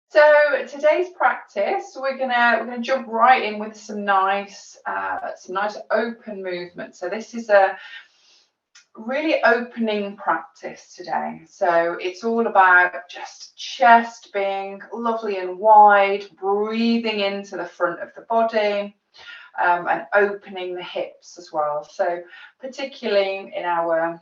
So today's practice, we're gonna jump right in with some nice open movement. So this is a really opening practice today. So it's all about just chest being lovely and wide, breathing into the front of the body, and opening the hips as well. So particularly in our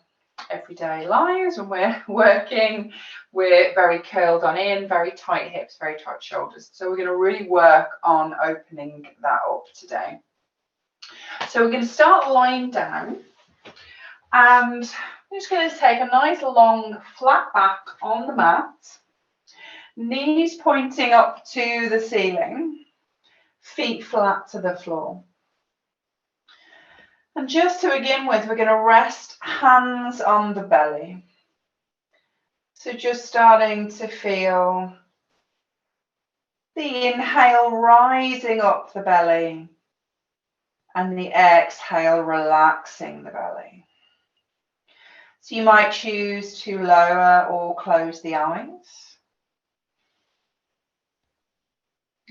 everyday lives when we're working, we're very curled on in, very tight hips, very tight shoulders. So we're going to really work on opening that up today. So we're going to start lying down, and I'm just going to take a nice long flat back on the mat, knees pointing up to the ceiling, feet flat to the floor. And just to begin with, we're going to rest hands on the belly. So just starting to feel the inhale rising up the belly and the exhale relaxing the belly. So you might choose to lower or close the eyes.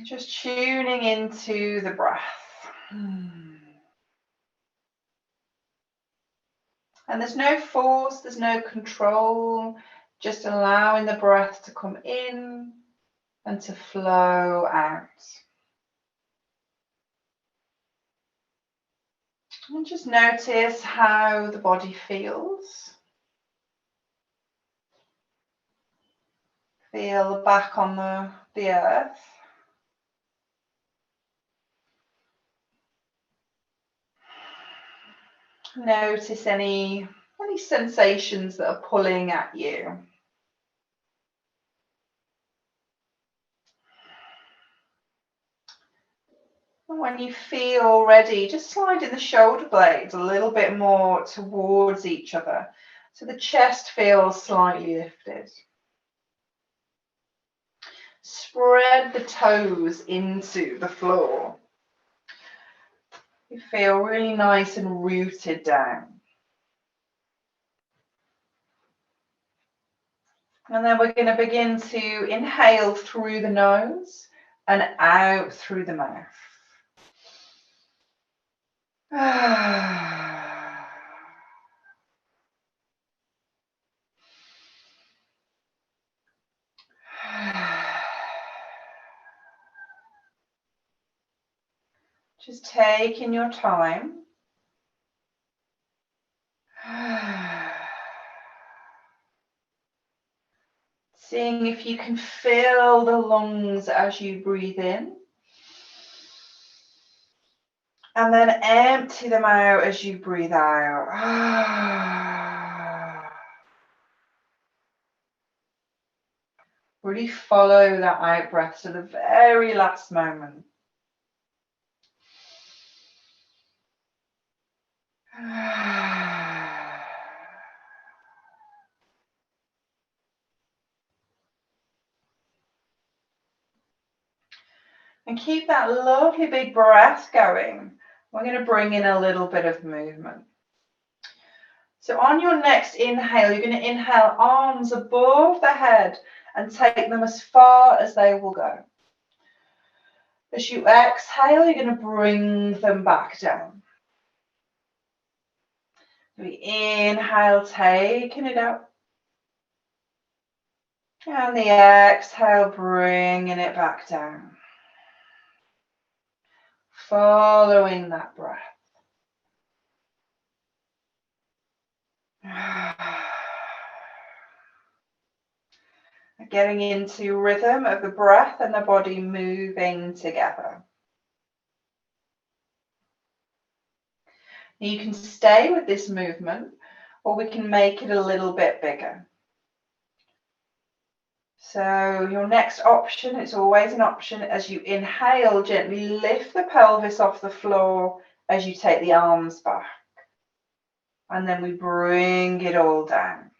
Just tuning into the breath. And there's no force, there's no control, just allowing the breath to come in and to flow out. And just notice how the body feels. Feel back on the earth. Notice any sensations that are pulling at you. And when you feel ready, just sliding the shoulder blades a little bit more towards each other so the chest feels slightly lifted. Spread the toes into the floor. You feel really nice and rooted down. And then we're going to begin to inhale through the nose and out through the mouth. Just taking your time. Seeing if you can fill the lungs as you breathe in. And then empty them out as you breathe out. Really follow that out breath to the very last moment. And keep that lovely big breath going. We're going to bring in a little bit of movement. So on your next inhale, you're going to inhale arms above the head and take them as far as they will go. As you exhale, you're going to bring them back down. We inhale, taking it up. And the exhale, bringing it back down. Following that breath. Getting into rhythm of the breath and the body moving together. You can stay with this movement, or we can make it a little bit bigger. So your next option, it's always an option, as you inhale, gently lift the pelvis off the floor as you take the arms back. And then we bring it all down.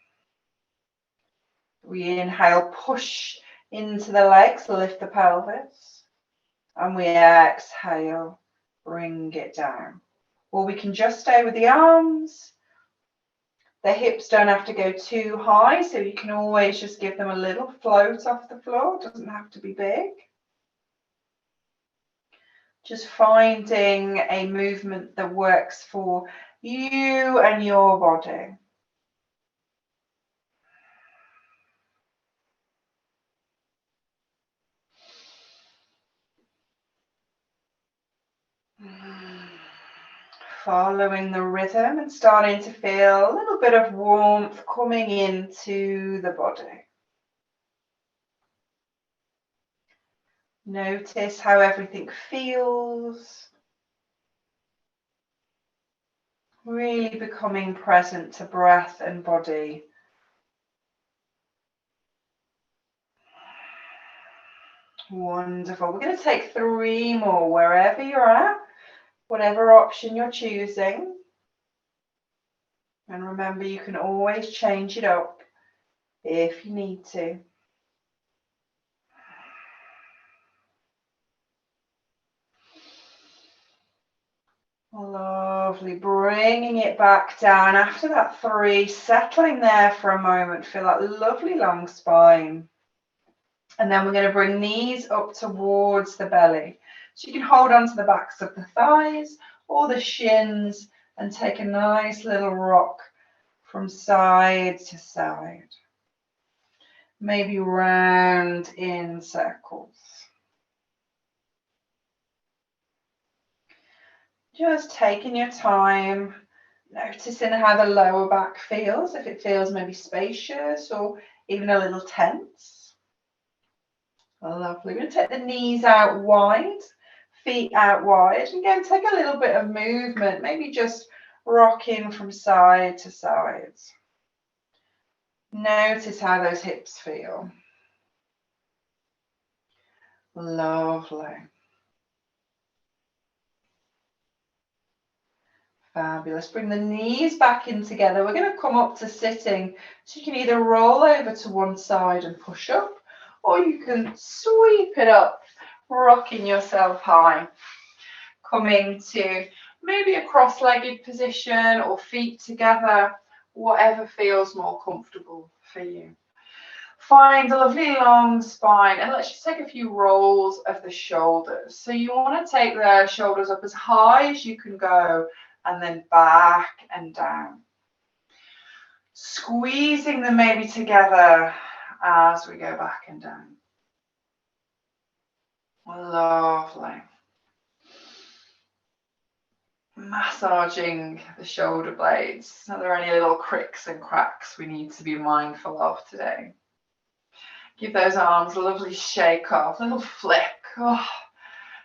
We inhale, push into the legs, lift the pelvis. And we exhale, bring it down. Or we can just stay with the arms, The hips don't have to go too high, so you can always just give them a little float off the floor. It doesn't have to be big. Just finding a movement that works for you and your body. Following the rhythm and starting to feel a little bit of warmth coming into the body. Notice how everything feels. Really becoming present to breath and body. Wonderful. We're going to take 3 more wherever you're at, whatever option you're choosing. And remember, you can always change it up if you need to. Lovely. Bringing it back down after that 3, settling there for a moment. Feel that lovely long spine. And then we're going to bring knees up towards the belly. So you can hold on to the backs of the thighs or the shins and take a nice little rock from side to side. Maybe round in circles. Just taking your time, noticing how the lower back feels, if it feels maybe spacious or even a little tense. Lovely. We're going to take the knees out wide, feet out wide, and go take a little bit of movement, maybe just rocking from side to side. Notice how those hips feel. Lovely. Fabulous. Bring the knees back in together. We're going to come up to sitting. So you can either roll over to one side and push up, or you can sweep it up, rocking yourself high. Coming to maybe a cross-legged position or feet together, whatever feels more comfortable for you. Find a lovely long spine, and let's just take a few rolls of the shoulders. So you want to take the shoulders up as high as you can go, and then back and down. Squeezing them maybe together as we go back and down. Lovely. Massaging the shoulder blades. Are there any little cricks and cracks we need to be mindful of today? Give those arms a lovely shake off, a little flick. Oh,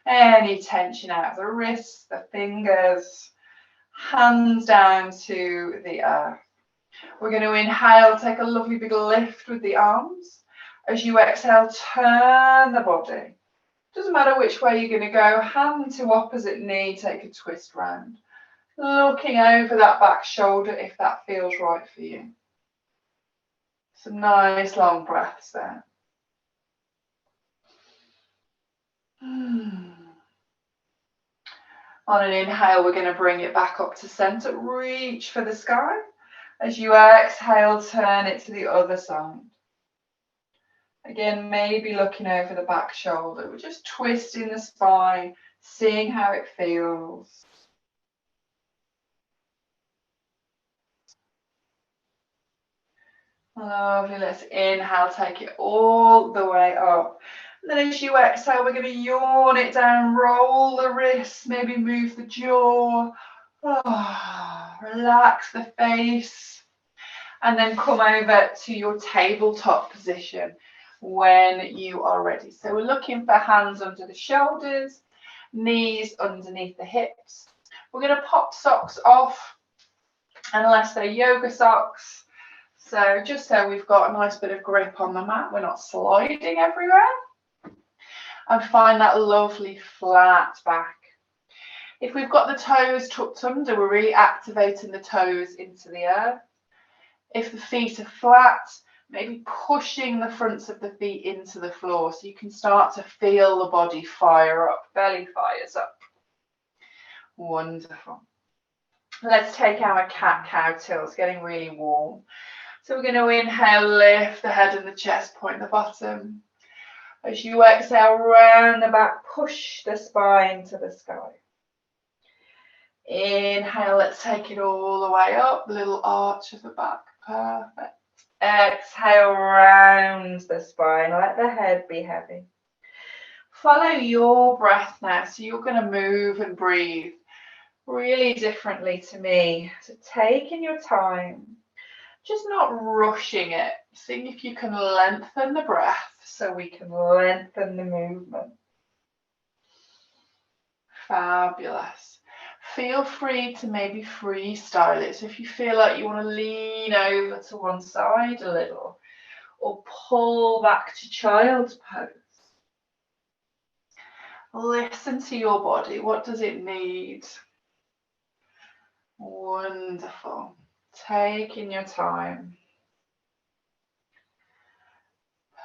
any tension out of the wrists, the fingers, hands down to the earth. We're going to inhale, take a lovely big lift with the arms. As you exhale, turn the body. Doesn't matter which way you're going to go, hand to opposite knee, take a twist round. Looking over that back shoulder if that feels right for you. Some nice long breaths there. On an inhale, we're going to bring it back up to center. Reach for the sky. As you exhale, turn it to the other side. Again, maybe looking over the back shoulder. We're just twisting the spine, seeing how it feels. Lovely. Let's inhale, take it all the way up. And then as you exhale, we're going to yawn it down, roll the wrists, maybe move the jaw. Oh, relax the face. And then come over to your tabletop position when you are ready. So we're looking for hands under the shoulders, knees underneath the hips. We're going to pop socks off, unless they're yoga socks. So just so we've got a nice bit of grip on the mat, we're not sliding everywhere. And find that lovely flat back. If we've got the toes tucked under, we're really activating the toes into the earth. If the feet are flat, maybe pushing the fronts of the feet into the floor so you can start to feel the body fire up, belly fires up. Wonderful. Let's take our cat-cow tilt. It's getting really warm. So we're going to inhale, lift the head and the chest, point the bottom. As you exhale, round the back, push the spine to the sky. Inhale, let's take it all the way up, little arch of the back, perfect. Exhale, round the spine, let the head be heavy. Follow your breath now, so you're going to move and breathe really differently to me. So taking your time, just not rushing it. Seeing if you can lengthen the breath so we can lengthen the movement. Fabulous. Feel free to maybe freestyle it. So if you feel like you want to lean over to one side a little or pull back to child's pose. Listen to your body. What does it need? Wonderful. Taking your time.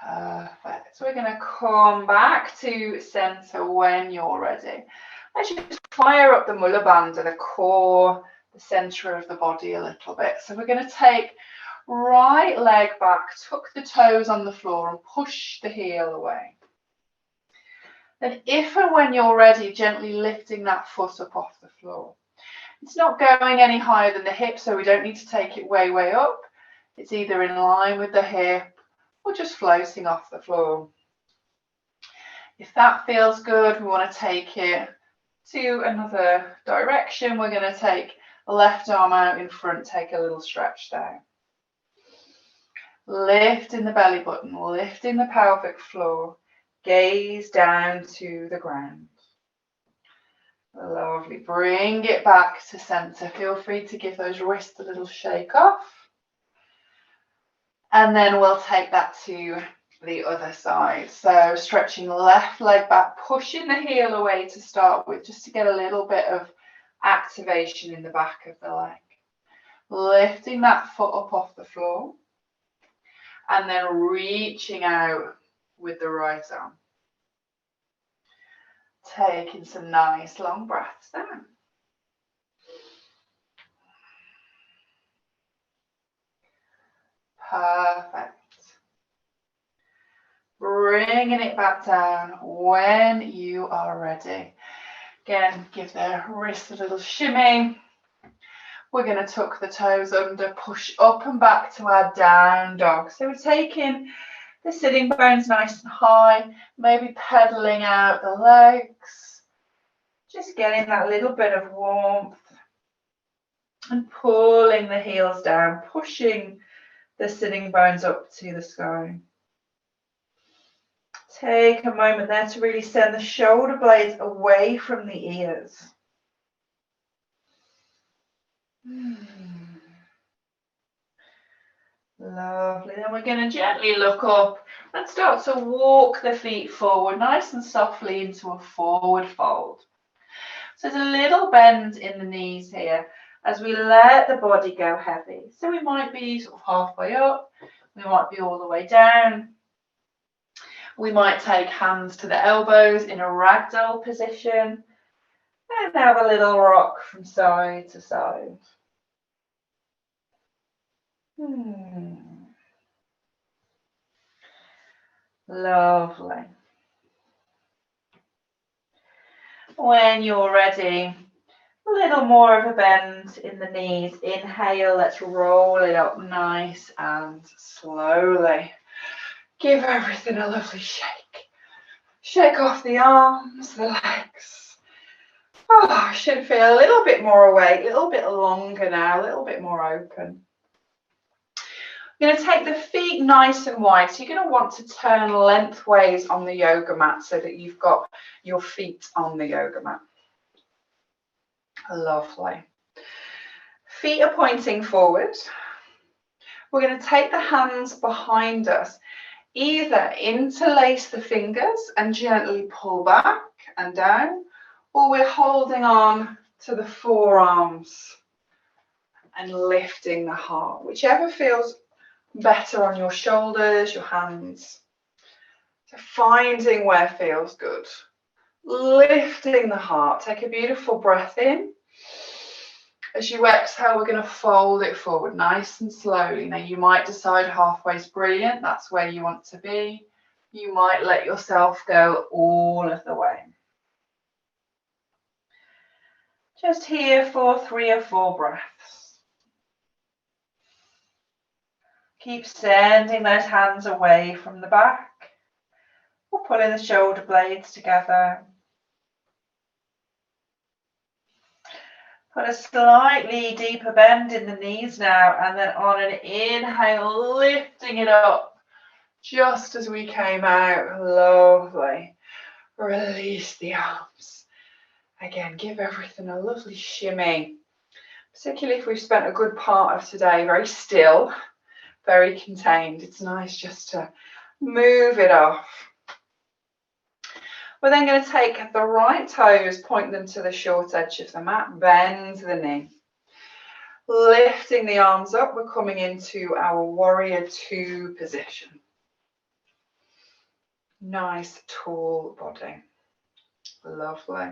Perfect. So we're going to come back to center when you're ready. Let's just fire up the Muller Bandha, the core, the center of the body a little bit. So we're going to take right leg back, tuck the toes on the floor and push the heel away. Then if and when you're ready, gently lifting that foot up off the floor. It's not going any higher than the hip, so we don't need to take it way, way up. It's either in line with the hip or just floating off the floor. If that feels good, we want to take it to another direction. We're going to take the left arm out in front, take a little stretch there. Lifting the belly button, lifting the pelvic floor, gaze down to the ground. Lovely. Bring it back to center. Feel free to give those wrists a little shake off. And then we'll take that to the other side. So stretching the left leg back, pushing the heel away to start with, just to get a little bit of activation in the back of the leg. Lifting that foot up off the floor. And then reaching out with the right arm. Taking some nice long breaths down. Perfect. Bringing it back down when you are ready. Again, give the wrist a little shimmy. We're going to tuck the toes under, push up and back to our down dog. So we're taking the sitting bones nice and high, maybe pedaling out the legs. Just getting that little bit of warmth and pulling the heels down, pushing the sitting bones up to the sky. Take a moment there to really send the shoulder blades away from the ears. Lovely. Then we're going to gently look up and start to walk the feet forward, nice and softly into a forward fold. So there's a little bend in the knees here as we let the body go heavy. So we might be sort of halfway up, we might be all the way down. We might take hands to the elbows in a ragdoll position and have a little rock from side to side. Lovely. When you're ready, a little more of a bend in the knees. Inhale, let's roll it up nice and slowly. Give everything a lovely shake. Shake off the arms, the legs. Oh, should feel a little bit more awake, a little bit longer now, a little bit more open. You're going to take the feet nice and wide. So you're going to want to turn lengthways on the yoga mat so that you've got your feet on the yoga mat. Lovely. Feet are pointing forward. We're going to take the hands behind us. Either interlace the fingers and gently pull back and down, or we're holding on to the forearms and lifting the heart, whichever feels better on your shoulders, your hands. So finding where feels good. Lifting the heart. Take a beautiful breath in. As you exhale, we're going to fold it forward nice and slowly. Now, you might decide halfway is brilliant. That's where you want to be. You might let yourself go all of the way. Just here for 3 or 4 breaths. Keep sending those hands away from the back. Or pulling the shoulder blades together. Put a slightly deeper bend in the knees now, and then on an inhale, lifting it up just as we came out. Lovely. Release the arms. Again, give everything a lovely shimmy, particularly if we've spent a good part of today very still, very contained. It's nice just to move it off. We're then going to take the right toes, point them to the short edge of the mat, bend the knee. Lifting the arms up, we're coming into our warrior 2 position. Nice, tall body. Lovely.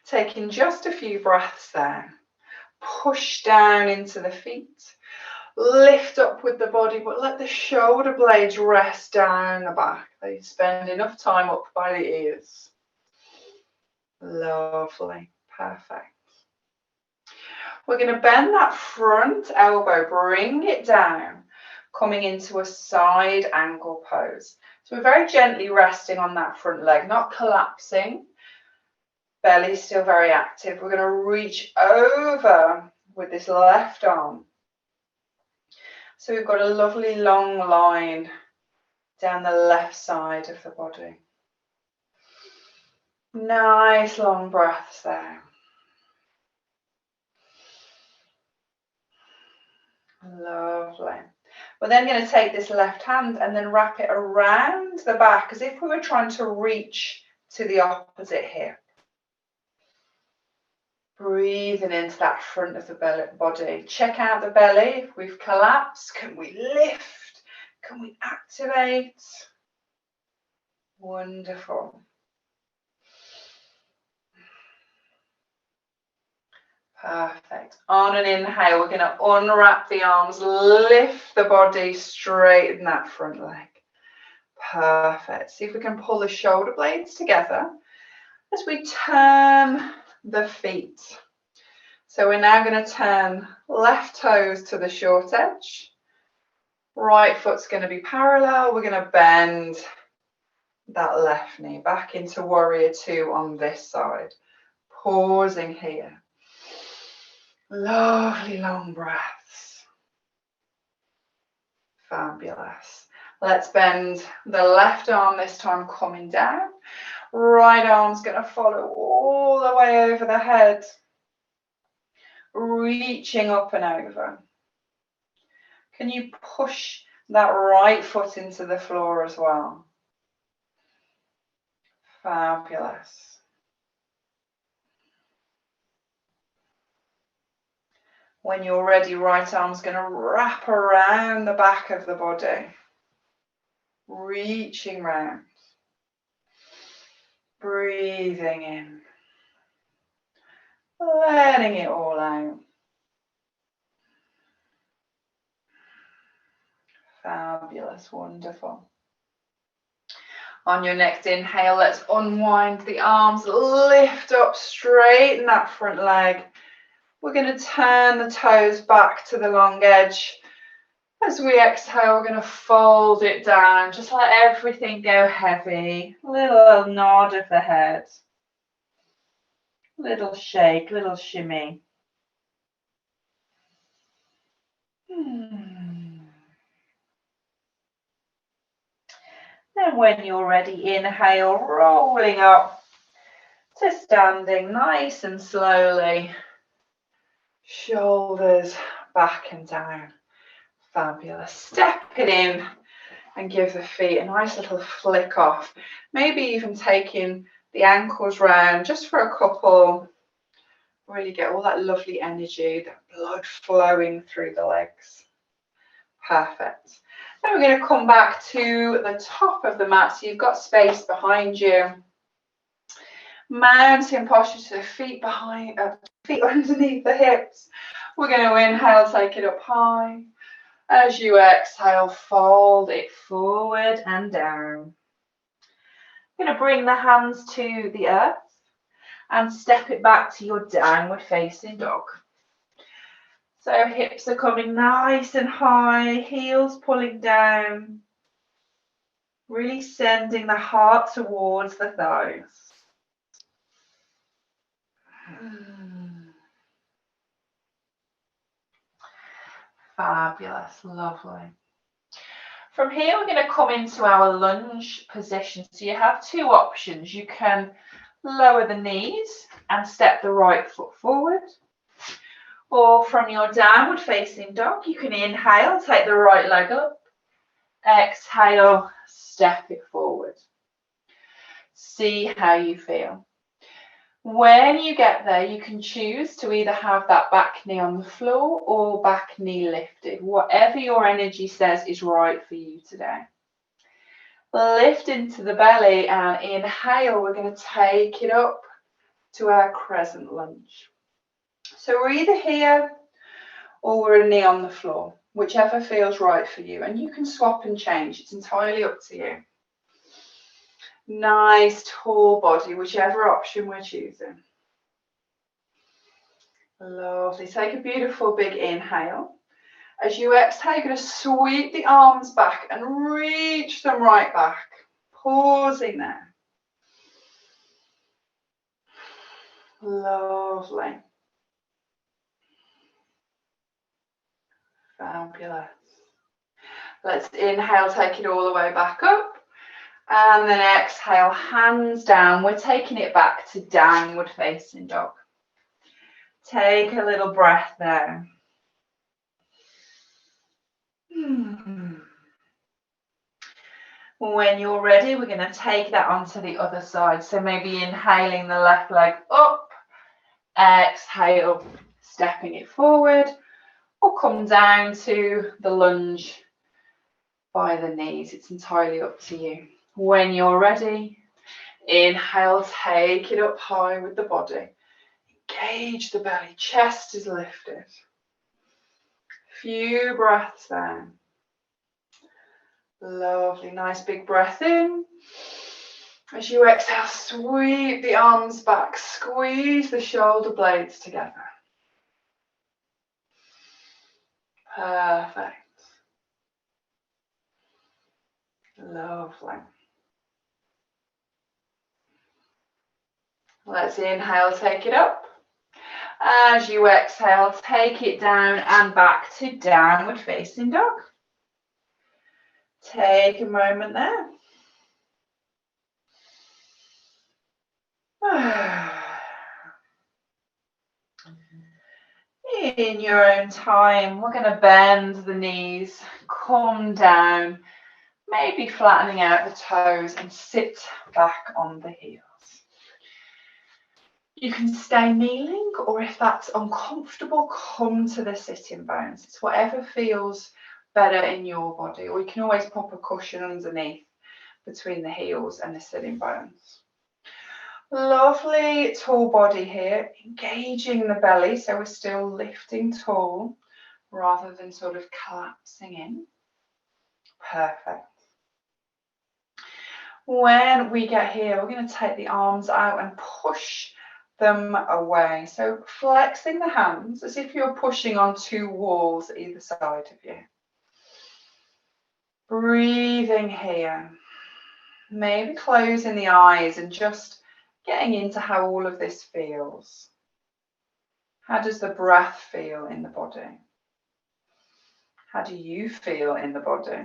Taking just a few breaths there. Push down into the feet. Lift up with the body, but let the shoulder blades rest down the back. They spend enough time up by the ears. Lovely. Perfect. We're going to bend that front elbow, bring it down, coming into a side angle pose. So we're very gently resting on that front leg, not collapsing. Belly still very active. We're going to reach over with this left arm. So we've got a lovely long line down the left side of the body. Nice long breaths there. Lovely. We're then going to take this left hand and then wrap it around the back as if we were trying to reach to the opposite hip. Breathing into that front of the body. Check out the belly. If we've collapsed, can we lift? Can we activate? Wonderful. Perfect. On an inhale, we're going to unwrap the arms, lift the body, straighten that front leg. Perfect. See if we can pull the shoulder blades together as we turn the feet. So we're now going to turn left toes to the short edge. Right foot's going to be parallel. We're going to bend that left knee back into warrior 2 on this side. Pausing here. Lovely long breaths. Fabulous. Let's bend the left arm this time, coming down. Right arm's going to follow all the way over the head. Reaching up and over. Can you push that right foot into the floor as well? Fabulous. When you're ready, right arm's going to wrap around the back of the body. Reaching round. Breathing in. Letting it all out. Fabulous, wonderful. On your next inhale, let's unwind the arms, lift up, straighten that front leg. We're going to turn the toes back to the long edge. As we exhale, we're going to fold it down. Just let everything go heavy. Little nod of the head. Little shake, little shimmy. Then when you're ready, inhale, rolling up to standing nice and slowly. Shoulders back and down. Fabulous. Step it in and give the feet a nice little flick off. Maybe even taking the ankles round just for a couple. Really get all that lovely energy, that blood flowing through the legs. Perfect. Then we're going to come back to the top of the mat, so you've got space behind you. Mountain posture, to the feet behind, feet underneath the hips. We're going to inhale, take it up high. As you exhale, fold it forward and down. You're going to bring the hands to the earth and step it back to your downward facing dog. So hips are coming nice and high, heels pulling down, really sending the heart towards the thighs. Fabulous, lovely. From here, we're going to come into our lunge position. So you have two options. You can lower the knees and step the right foot forward. Or from your downward facing dog, you can inhale, take the right leg up. Exhale, step it forward. See how you feel. When you get there, you can choose to either have that back knee on the floor or back knee lifted. Whatever your energy says is right for you today. Lift into the belly and inhale. We're going to take it up to our crescent lunge. So we're either here or we're a knee on the floor, whichever feels right for you. And you can swap and change. It's entirely up to you. Nice tall body, whichever option we're choosing. Lovely. Take a beautiful big inhale. As you exhale, you're going to sweep the arms back and reach them right back. Pausing there. Lovely. Fabulous. Let's inhale, take it all the way back up. And then exhale, hands down. We're taking it back to downward facing dog. Take a little breath there. When you're ready, we're going to take that onto the other side. So maybe inhaling the left leg up, exhale, stepping it forward, or come down to the lunge by the knees. It's entirely up to you. When you're ready, inhale, take it up high with the body. Engage the belly, chest is lifted. Few breaths there. Lovely, nice big breath in. As you exhale, sweep the arms back, squeeze the shoulder blades together. Perfect. Lovely. Let's inhale, take it up. As you exhale, take it down and back to downward facing dog. Take a moment there. In your own time, we're going to bend the knees, come down, maybe flattening out the toes and sit back on the heels. You can stay kneeling, or if that's uncomfortable, come to the sitting bones. It's whatever feels better in your body, or you can always pop a cushion underneath between the heels and the sitting bones. Lovely tall body here, engaging the belly, so we're still lifting tall rather than sort of collapsing in. Perfect. When we get here, we're going to take the arms out and push them away. So flexing the hands as if you're pushing on two walls either side of you. Breathing here. Maybe closing the eyes and just getting into how all of this feels. How does the breath feel in the body? How do you feel in the body?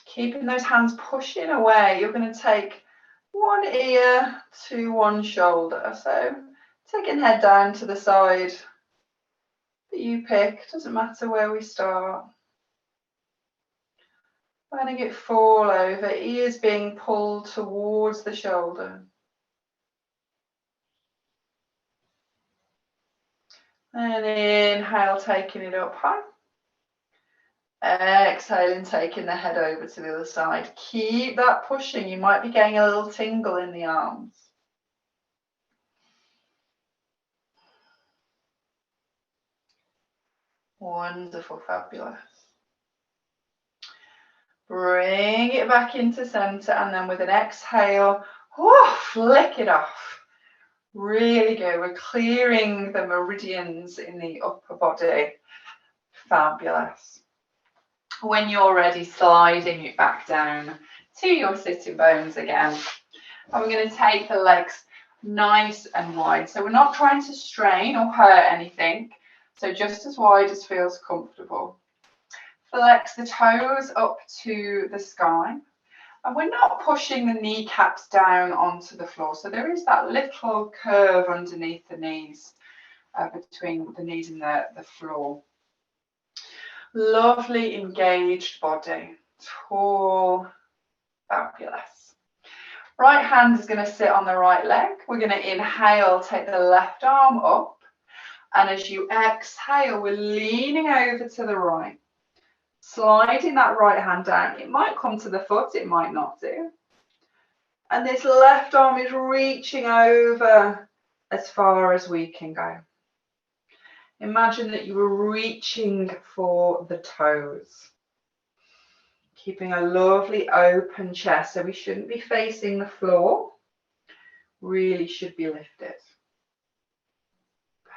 Keeping those hands pushing away, you're going to take one ear to one shoulder. So taking head down to the side that you pick, doesn't matter where we start. Letting it fall over, ears being pulled towards the shoulder. And inhale, taking it up high. Exhaling, taking the head over to the other side. Keep that pushing. You might be getting a little tingle in the arms. Wonderful, fabulous. Bring it back into center, and then with an exhale, flick it off. Really good. We're clearing the meridians in the upper body. Fabulous. When you're ready, sliding it back down to your sitting bones again. And we're going to take the legs nice and wide. So we're not trying to strain or hurt anything. So just as wide as feels comfortable. Flex the toes up to the sky. And we're not pushing the kneecaps down onto the floor. So there is that little curve underneath the knees, between the knees and the floor. Lovely engaged body. Tall. Fabulous. Right hand is going to sit on the right leg. We're going to inhale, take the left arm up. And as you exhale, we're leaning over to the right. Sliding that right hand down. It might come to the foot, it might not do. And this left arm is reaching over as far as we can go. Imagine that you were reaching for the toes. Keeping a lovely open chest, so we shouldn't be facing the floor. Really should be lifted.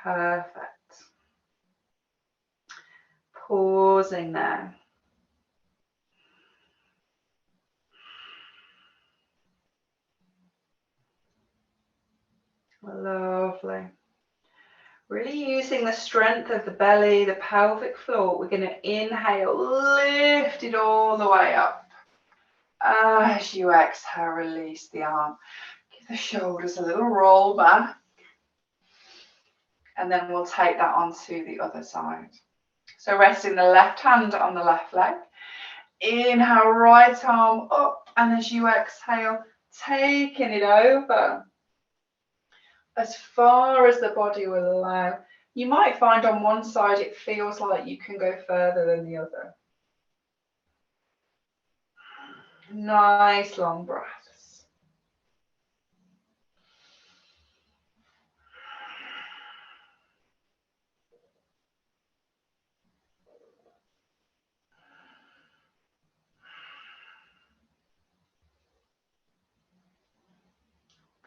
Perfect. Pausing there. Lovely. Really using the strength of the belly, the pelvic floor. We're going to inhale, lift it all the way up. As you exhale, release the arm. Give the shoulders a little roll back. And then we'll take that onto the other side. So resting the left hand on the left leg. Inhale, right arm up. And as you exhale, taking it over as far as the body will allow. You might find on one side it feels like you can go further than the other. Nice long breaths.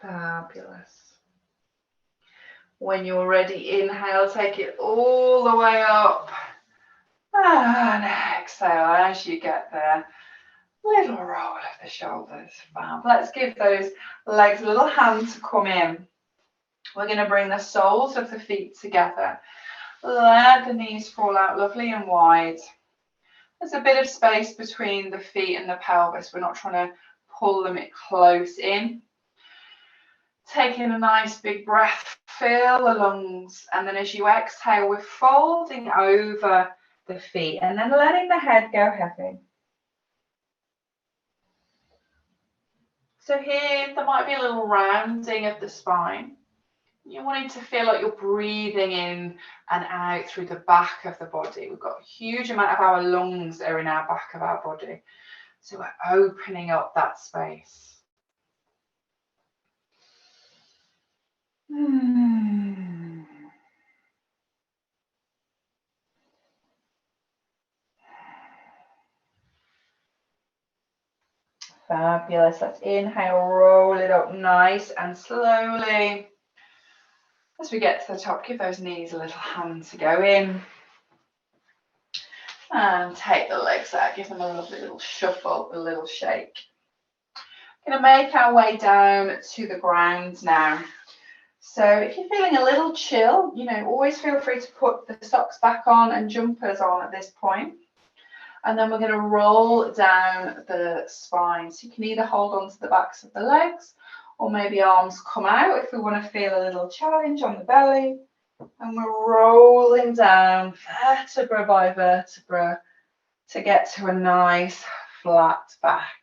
Fabulous. When you're ready, inhale, take it all the way up. And exhale as you get there. Little roll of the shoulders. Fab. Let's give those legs a little hand to come in. We're going to bring the soles of the feet together. Let the knees fall out lovely and wide. There's a bit of space between the feet and the pelvis. We're not trying to pull them close in. Taking a nice big breath, fill the lungs, and then as you exhale, we're folding over the feet and then letting the head go heavy. So here, there might be a little rounding of the spine. You're wanting to feel like you're breathing in and out through the back of the body. We've got a huge amount of our lungs are in our back of our body. So we're opening up that space. Fabulous. Let's inhale, roll it up nice and slowly. As we get to the top, give those knees a little hand to go in. And take the legs out, give them a lovely little shuffle, a little shake. Going to make our way down to the ground now. So if you're feeling a little chill, always feel free to put the socks back on and jumpers on at this point. And then we're going to roll down the spine. So you can either hold on to the backs of the legs or maybe arms come out if we want to feel a little challenge on the belly. And we're rolling down vertebra by vertebra to get to a nice flat back.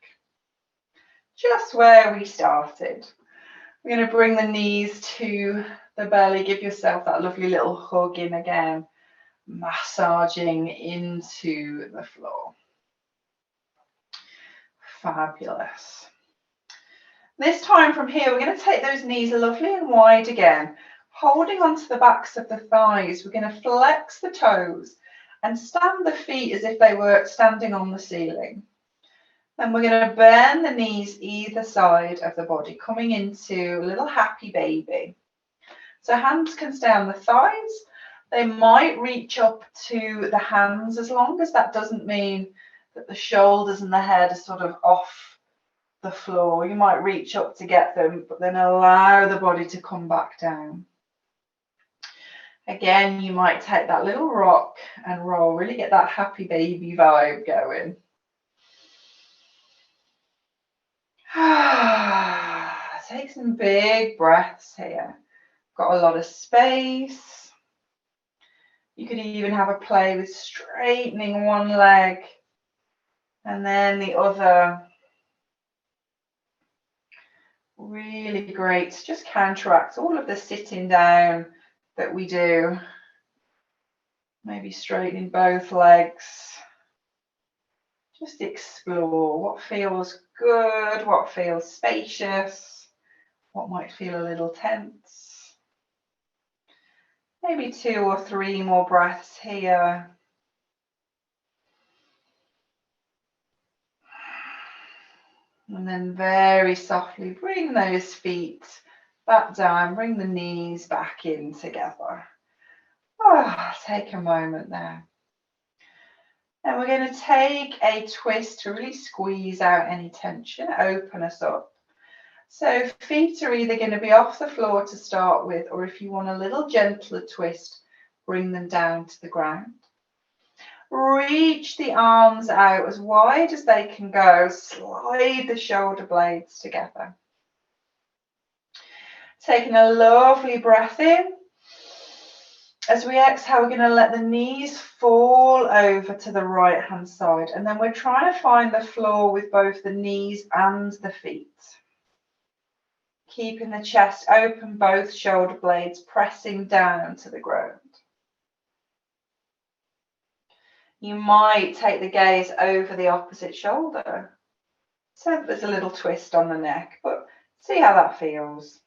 Just where we started. We're going to bring the knees to the belly. Give yourself that lovely little hug in again. Massaging into the floor. Fabulous. This time from here, we're going to take those knees lovely and wide again. Holding onto the backs of the thighs, we're going to flex the toes and stand the feet as if they were standing on the ceiling. Then we're going to bend the knees either side of the body, coming into a little happy baby. So hands can stay on the thighs. They might reach up to the hands, as long as that doesn't mean that the shoulders and the head are sort of off the floor. You might reach up to get them, but then allow the body to come back down. Again, you might take that little rock and roll, really get that happy baby vibe going. Take some big breaths here. Got a lot of space. You could even have a play with straightening one leg and then the other. Really great. Just counteracts all of the sitting down that we do. Maybe straightening both legs. Just explore what feels good, what feels spacious, what might feel a little tense. Maybe 2 or 3 more breaths here. And then very softly bring those feet back down, bring the knees back in together. Take a moment there. And we're going to take a twist to really squeeze out any tension, open us up. So feet are either going to be off the floor to start with, or if you want a little gentler twist, bring them down to the ground. Reach the arms out as wide as they can go. Slide the shoulder blades together. Taking a lovely breath in. As we exhale, we're going to let the knees fall over to the right hand side. And then we're trying to find the floor with both the knees and the feet. Keeping the chest open, both shoulder blades pressing down to the ground. You might take the gaze over the opposite shoulder. So there's a little twist on the neck, but see how that feels.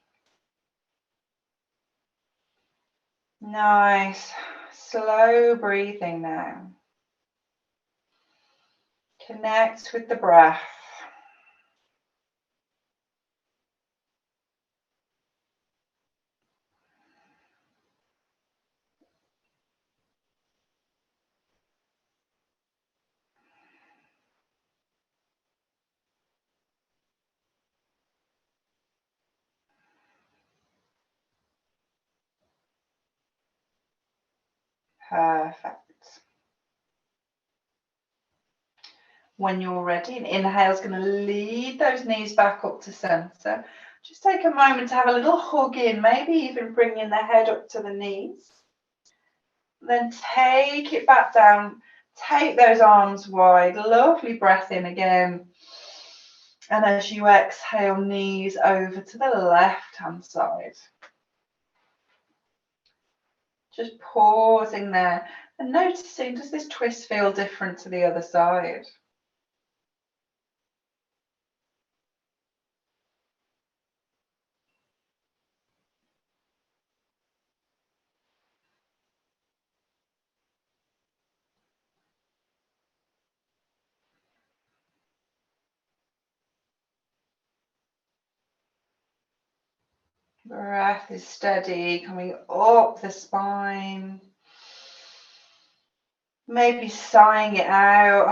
Nice. Slow breathing now. Connect with the breath. Perfect. When you're ready, an inhale is going to lead those knees back up to center. Just take a moment to have a little hug in, maybe even bringing the head up to the knees. Then take it back down. Take those arms wide. Lovely breath in again. And as you exhale, knees over to the left-hand side. Just pausing there and noticing, does this twist feel different to the other side? Breath is steady, coming up the spine. Maybe sighing it out.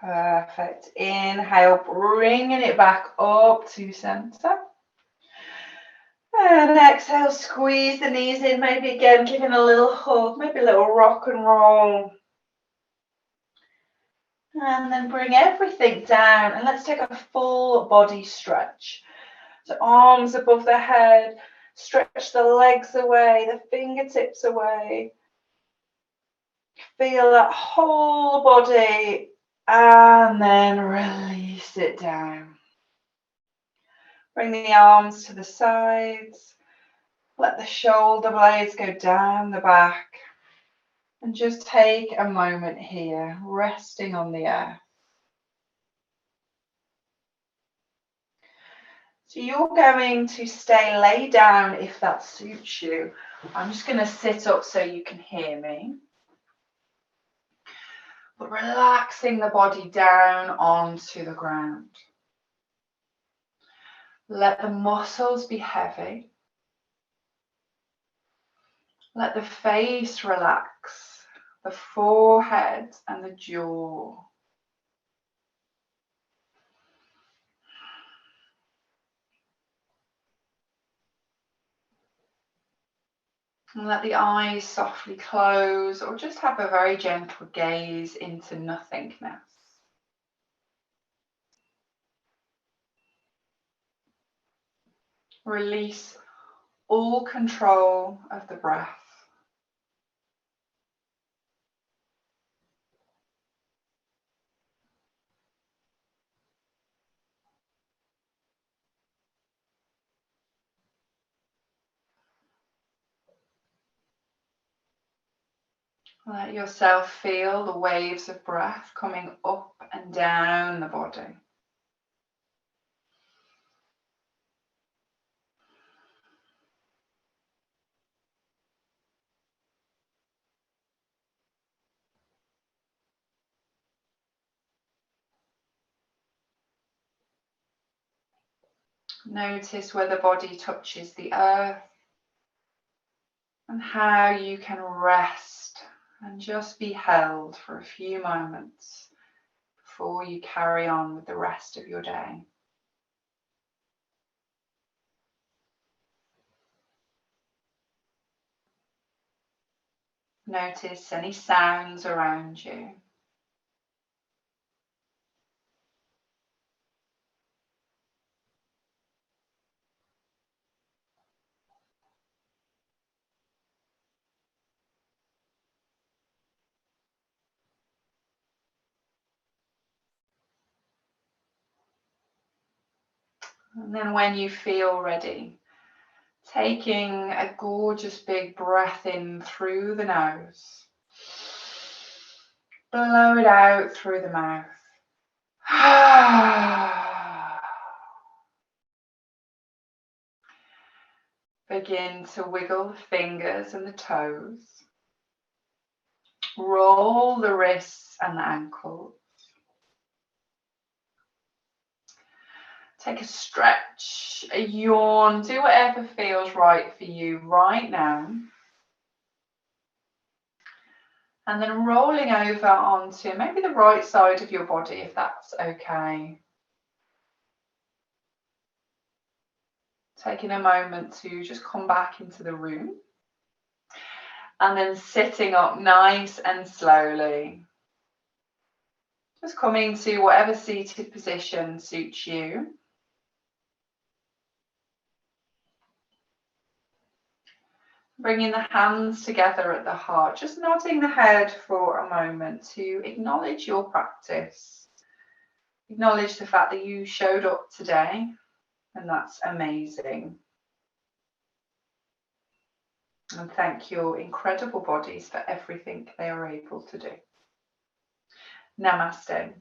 Perfect. Inhale, bringing it back up to center. And exhale, squeeze the knees in, maybe again giving a little hug, maybe a little rock and roll. And then bring everything down and let's take a full body stretch. So arms above the head, stretch the legs away, the fingertips away. Feel that whole body and then release it down. Bring the arms to the sides. Let the shoulder blades go down the back. And just take a moment here, resting on the earth. So you're going to stay laid down if that suits you. I'm just going to sit up so you can hear me. But relaxing the body down onto the ground. Let the muscles be heavy. Let the face relax, the forehead and the jaw. And let the eyes softly close or just have a very gentle gaze into nothingness. Release all control of the breath. Let yourself feel the waves of breath coming up and down the body. Notice where the body touches the earth and how you can rest and just be held for a few moments before you carry on with the rest of your day. Notice any sounds around you. And then when you feel ready, taking a gorgeous big breath in through the nose. Blow it out through the mouth. Begin to wiggle the fingers and the toes. Roll the wrists and the ankles. Take a stretch, a yawn, do whatever feels right for you right now. And then rolling over onto maybe the right side of your body if that's okay. Taking a moment to just come back into the room. And then sitting up nice and slowly. Just coming to whatever seated position suits you. Bringing the hands together at the heart, just nodding the head for a moment to acknowledge your practice. Acknowledge the fact that you showed up today, and that's amazing. And thank your incredible bodies for everything they are able to do. Namaste.